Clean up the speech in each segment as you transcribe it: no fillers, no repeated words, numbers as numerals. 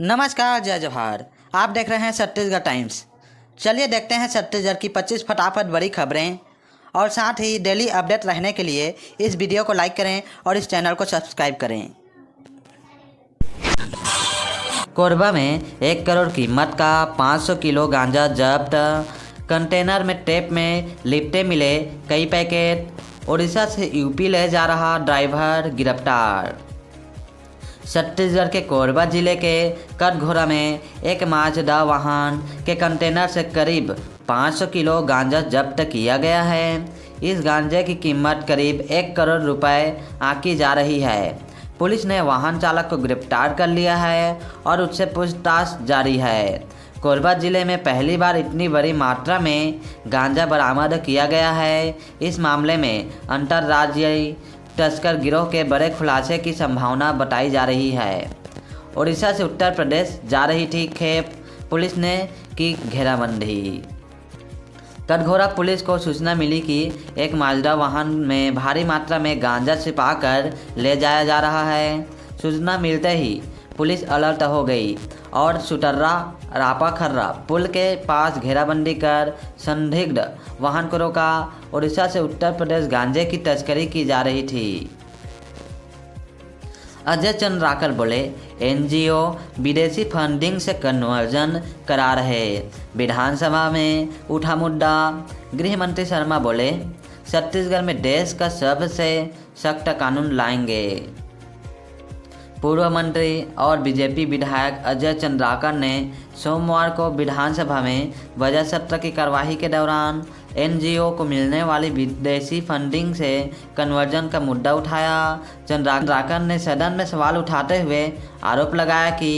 नमस्कार, जय जवाहर। आप देख रहे हैं छत्तीसगढ़ टाइम्स। चलिए देखते हैं छत्तीसगढ़ की 25 फटाफट बड़ी खबरें और साथ ही डेली अपडेट रहने के लिए इस वीडियो को लाइक करें और इस चैनल को सब्सक्राइब करें। कोरबा में 1 करोड़ कीमत का 500 किलो गांजा जब्त। कंटेनर में टेप में लिपटे मिले कई पैकेट। उड़ीसा से यूपी ले जा रहा ड्राइवर गिरफ्तार। छत्तीसगढ़ के कोरबा जिले के कटघोरा में एक माजदा वाहन के कंटेनर से करीब 500 किलो गांजा जब्त किया गया है। इस गांजे की कीमत करीब 1 करोड़ रुपए आंकी जा रही है। पुलिस ने वाहन चालक को गिरफ्तार कर लिया है और उससे पूछताछ जारी है। कोरबा जिले में पहली बार इतनी बड़ी मात्रा में गांजा बरामद किया गया है। इस मामले में अंतर्राज्यीय तस्कर गिरोह के बड़े खुलासे की संभावना बताई जा रही है। उड़ीसा से उत्तर प्रदेश जा रही थी खेप, पुलिस ने की घेराबंदी। कटघोरा पुलिस को सूचना मिली कि एक माजदा वाहन में भारी मात्रा में गांजा छिपाकर ले जाया जा रहा है। सूचना मिलते ही पुलिस अलर्ट हो गई और सुटर्रा रापाखर्रा पुल के पास घेराबंदी कर संदिग्ध वाहन को रोका। उड़ीसा से उत्तर प्रदेश गांजे की तस्करी की जा रही थी। अजय चंद्राकर बोले, एनजीओ विदेशी फंडिंग से कन्वर्जन करा रहे। विधानसभा में उठा मुद्दा। गृह मंत्री शर्मा बोले, छत्तीसगढ़ में देश का सबसे सख्त कानून लाएंगे। पूर्व मंत्री और बीजेपी विधायक अजय चंद्राकर ने सोमवार को विधानसभा में बजट सत्र की कार्यवाही के दौरान एनजीओ को मिलने वाली विदेशी फंडिंग से कन्वर्जन का मुद्दा उठाया। चंद्राकर ने सदन में सवाल उठाते हुए आरोप लगाया कि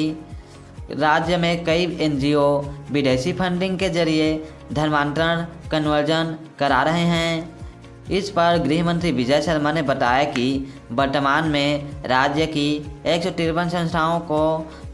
राज्य में कई एनजीओ विदेशी फंडिंग के जरिए धर्मांतरण कन्वर्जन करा रहे हैं। इस पर गृह मंत्री विजय शर्मा ने बताया कि वर्तमान में राज्य की 153 संस्थाओं को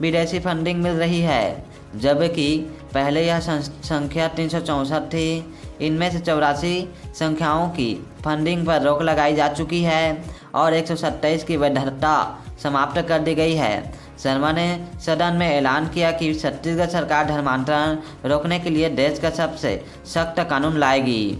विदेशी फंडिंग मिल रही है, जबकि पहले यह संख्या 364 थी। इनमें से 84 संख्याओं की फंडिंग पर रोक लगाई जा चुकी है और 127 की वैधता समाप्त कर दी गई है। शर्मा ने सदन में ऐलान किया कि छत्तीसगढ़ सरकार धर्मांतरण रोकने के लिए देश का सबसे सख्त कानून लाएगी।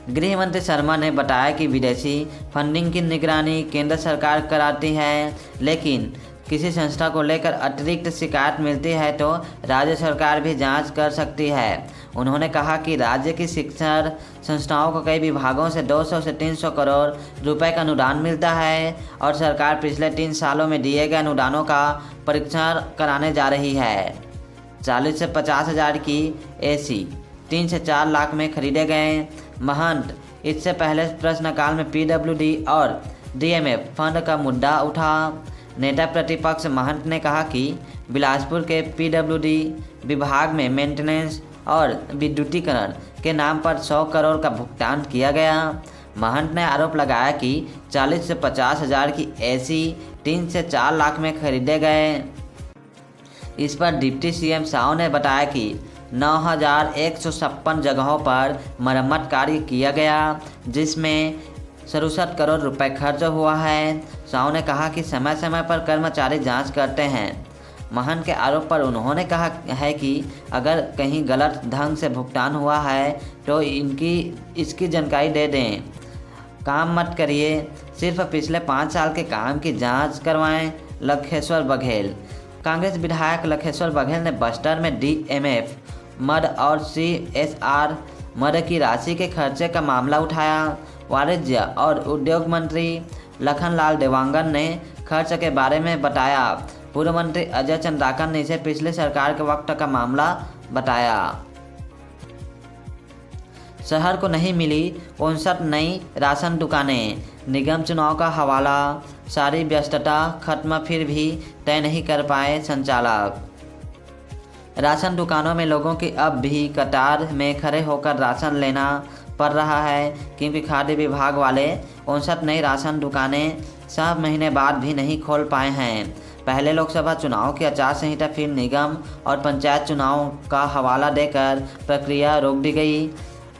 गृह मंत्री शर्मा ने बताया कि विदेशी फंडिंग की निगरानी केंद्र सरकार कराती है, लेकिन किसी संस्था को लेकर अतिरिक्त शिकायत मिलती है तो राज्य सरकार भी जांच कर सकती है। उन्होंने कहा कि राज्य की शिक्षण संस्थाओं को कई विभागों से 200 से 300 करोड़ रुपए का अनुदान मिलता है और सरकार पिछले 3 सालों में दिए गए अनुदानों का परीक्षण कराने जा रही है। 40 से 50 हज़ार की एसी 3 से 4 लाख में खरीदे गए। महंत, इससे पहले प्रश्नकाल में पीडब्ल्यूडी और डीएमएफ फंड का मुद्दा उठा। नेता प्रतिपक्ष महंत ने कहा कि बिलासपुर के पीडब्ल्यूडी विभाग में मेंटेनेंस और विद्युतीकरण के नाम पर 100 करोड़ का भुगतान किया गया। महंत ने आरोप लगाया कि 40 से 50 हज़ार की एसी 3 से 4 लाख में खरीदे गए। इस पर डिप्टी सीएम साव ने बताया कि 9,156 जगहों पर मरम्मत कार्य किया गया, जिसमें 67 करोड़ रुपए खर्च हुआ है। साव ने कहा कि समय समय पर कर्मचारी जांच करते हैं। महंत के आरोप पर उन्होंने कहा है कि अगर कहीं गलत ढंग से भुगतान हुआ है तो इसकी जानकारी दे दें। काम मत करिए, सिर्फ पिछले 5 साल के काम की जांच करवाएं। लखेश्वर बघेल। कांग्रेस विधायक लखेश्वर बघेल ने बस्तर में डीएमएफ मद और सीएसआर मद की राशि के खर्चे का मामला उठाया। वाणिज्य और उद्योग मंत्री लखनलाल देवांगन ने खर्च के बारे में बताया। पूर्व मंत्री अजय चंद्राकर ने इसे पिछले सरकार के वक्त का मामला बताया। शहर को नहीं मिली 59 नई राशन दुकानें। निगम चुनाव का हवाला। सारी व्यस्तता खत्म फिर भी तय नहीं कर पाए संचालक। राशन दुकानों में लोगों की अब भी कतार में खड़े होकर राशन लेना पड़ रहा है, क्योंकि खाद्य विभाग वाले 59 नई राशन दुकानें 7 महीने बाद भी नहीं खोल पाए हैं। पहले लोकसभा चुनाव की आचार संहिता, फिर निगम और पंचायत चुनाव का हवाला देकर प्रक्रिया रोक दी गई।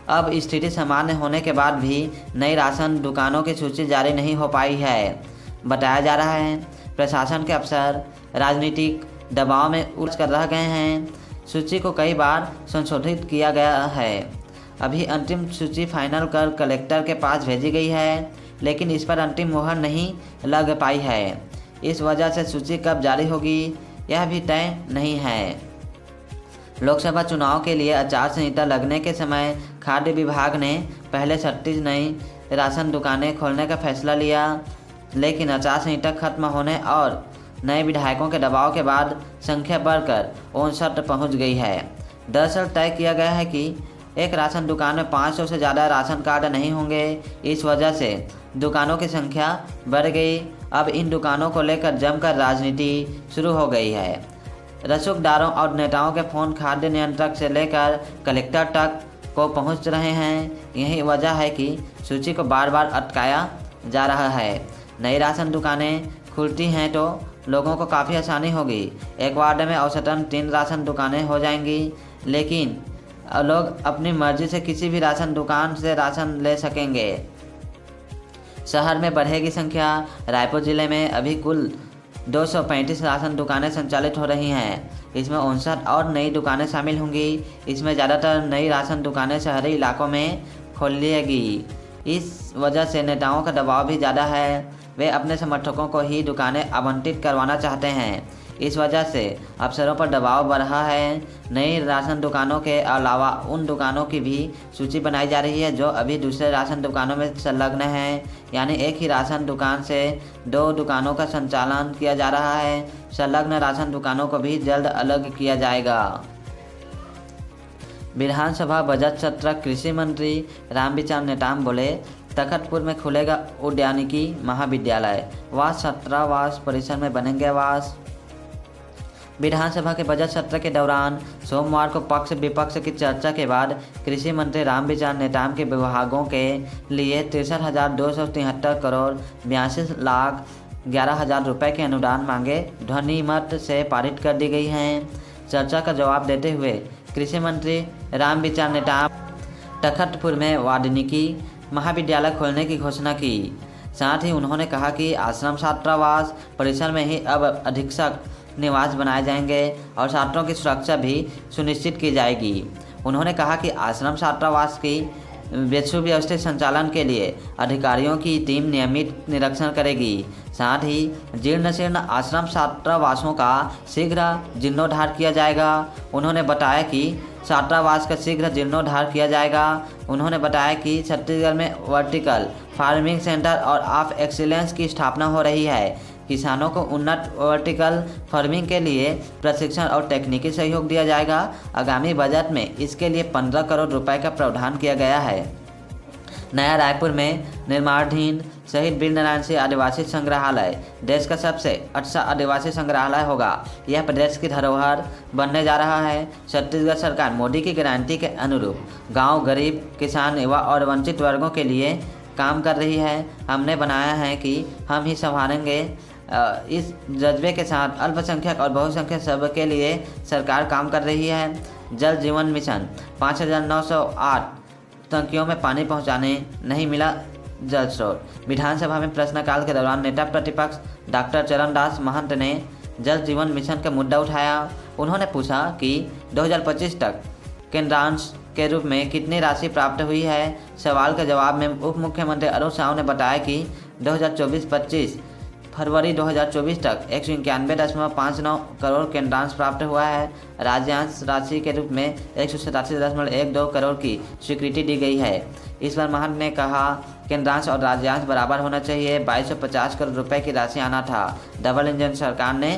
अब स्थिति सामान्य होने के बाद भी नई राशन दुकानों की सूची जारी नहीं हो पाई है। बताया जा रहा है प्रशासन के अफसर, राजनीतिक दबाव में उलझ कर रह गए हैं। सूची को कई बार संशोधित किया गया है। अभी अंतिम सूची फाइनल कर कलेक्टर के पास भेजी गई है, लेकिन इस पर अंतिम मुहर नहीं लग पाई है। इस वजह से सूची कब जारी होगी यह भी तय नहीं है। लोकसभा चुनाव के लिए आचार संहिता लगने के समय खाद्य विभाग ने पहले 36 नई राशन दुकानें खोलने का फैसला लिया, लेकिन आचार संहिता खत्म होने और नए विधायकों के दबाव के बाद संख्या बढ़कर 59 पहुंच गई है। दरअसल तय किया गया है कि एक राशन दुकान में 500 से ज़्यादा राशन कार्ड नहीं होंगे। इस वजह से दुकानों की संख्या बढ़ गई। अब इन दुकानों को लेकर जमकर राजनीति शुरू हो गई है। रसूखदारों और नेताओं के फ़ोन खाद्य नियंत्रक से लेकर कलेक्टर तक को पहुंच रहे हैं। यही वजह है कि सूची को बार बार अटकाया जा रहा है। नई राशन दुकानें खुलती हैं तो लोगों को काफ़ी आसानी होगी। एक वार्ड में औसतन 3 राशन दुकानें हो जाएंगी, लेकिन लोग अपनी मर्जी से किसी भी राशन दुकान से राशन ले सकेंगे। शहर में बढ़ेगी संख्या। रायपुर जिले में अभी कुल 235 राशन दुकानें संचालित हो रही हैं। इसमें 59 और नई दुकानें शामिल होंगी। इसमें ज़्यादातर नई राशन दुकानें शहरी इलाकों में खोलेगी। इस वजह से नेताओं का दबाव भी ज़्यादा है। वे अपने समर्थकों को ही दुकानें आवंटित करवाना चाहते हैं। इस वजह से अफसरों पर दबाव बढ़ रहा है। नई राशन दुकानों के अलावा उन दुकानों की भी सूची बनाई जा रही है जो अभी दूसरे राशन दुकानों में संलग्न हैं। यानी एक ही राशन दुकान से 2 दुकानों का संचालन किया जा रहा है। संलग्न राशन दुकानों को भी जल्द अलग किया जाएगा। विधानसभा बजट सत्र। कृषि मंत्री रामविचार नेताम बोले, तखतपुर में खुलेगा उद्यानिकी महाविद्यालय, वास छात्रावास परिसर में बनेंगे आवास। विधानसभा के बजट सत्र के दौरान सोमवार को पक्ष विपक्ष की चर्चा के बाद कृषि मंत्री रामविचार नेताम के विभागों के लिए 63,273 करोड़ 82,11,000 रुपये के अनुदान मांगे ध्वनिमत से पारित कर दी गई हैं। चर्चा का जवाब देते हुए कृषि मंत्री रामविचार नेताम तखतपुर में वानिकी महाविद्यालय खोलने की घोषणा की। साथ ही उन्होंने कहा कि आश्रम छात्रावास परिसर में ही अब अधीक्षक निवास बनाए जाएंगे और छात्रों की सुरक्षा भी सुनिश्चित की जाएगी। उन्होंने कहा कि आश्रम छात्रावास की सुव्यवस्थित संचालन के लिए अधिकारियों की टीम नियमित निरीक्षण करेगी। साथ ही जीर्ण शीर्ण आश्रम छात्रावासों का शीघ्र जीर्णोद्धार किया जाएगा। उन्होंने बताया कि छात्रावास का शीघ्र जीर्णोद्धार किया जाएगा। उन्होंने बताया कि छत्तीसगढ़ में वर्टिकल फार्मिंग सेंटर और ऑफ एक्सीलेंस की स्थापना हो रही है। किसानों को उन्नत वर्टिकल फार्मिंग के लिए प्रशिक्षण और तकनीकी सहयोग दिया जाएगा। आगामी बजट में इसके लिए 15 करोड़ रुपए का प्रावधान किया गया है। नया रायपुर में निर्माणाधीन शहीद वीरनारायण सिंह आदिवासी संग्रहालय देश का सबसे अच्छा आदिवासी संग्रहालय होगा। यह प्रदेश की धरोहर बनने जा रहा है। छत्तीसगढ़ सरकार मोदी की गारंटी के अनुरूप गांव, गरीब, किसान, युवा और वंचित वर्गों के लिए काम कर रही है। हमने बनाया है कि हम ही संभालेंगे। इस जज्बे के साथ अल्पसंख्यक और बहुसंख्यक सबके लिए सरकार काम कर रही है। जल जीवन मिशन 5,908 टंकियों में पानी पहुंचाने नहीं मिला जल स्रोत। विधानसभा में प्रश्नकाल के दौरान नेता प्रतिपक्ष डॉक्टर चरणदास महंत ने जल जीवन मिशन का मुद्दा उठाया। उन्होंने पूछा कि 2025 तक केंद्रांश के रूप में कितनी राशि प्राप्त हुई है। सवाल के जवाब में उप मुख्यमंत्री अरुण साव ने बताया कि 2024-25 फरवरी 2024 तक 191.59 करोड़ केंद्रांश प्राप्त हुआ है। राज्यांश राशि के रूप में 187.12 करोड़ की स्वीकृति दी गई है। इस पर महंत ने कहा, केंद्रांश और राज्यांश बराबर होना चाहिए। 2250 करोड़ रुपए की राशि आना था। डबल इंजन सरकार ने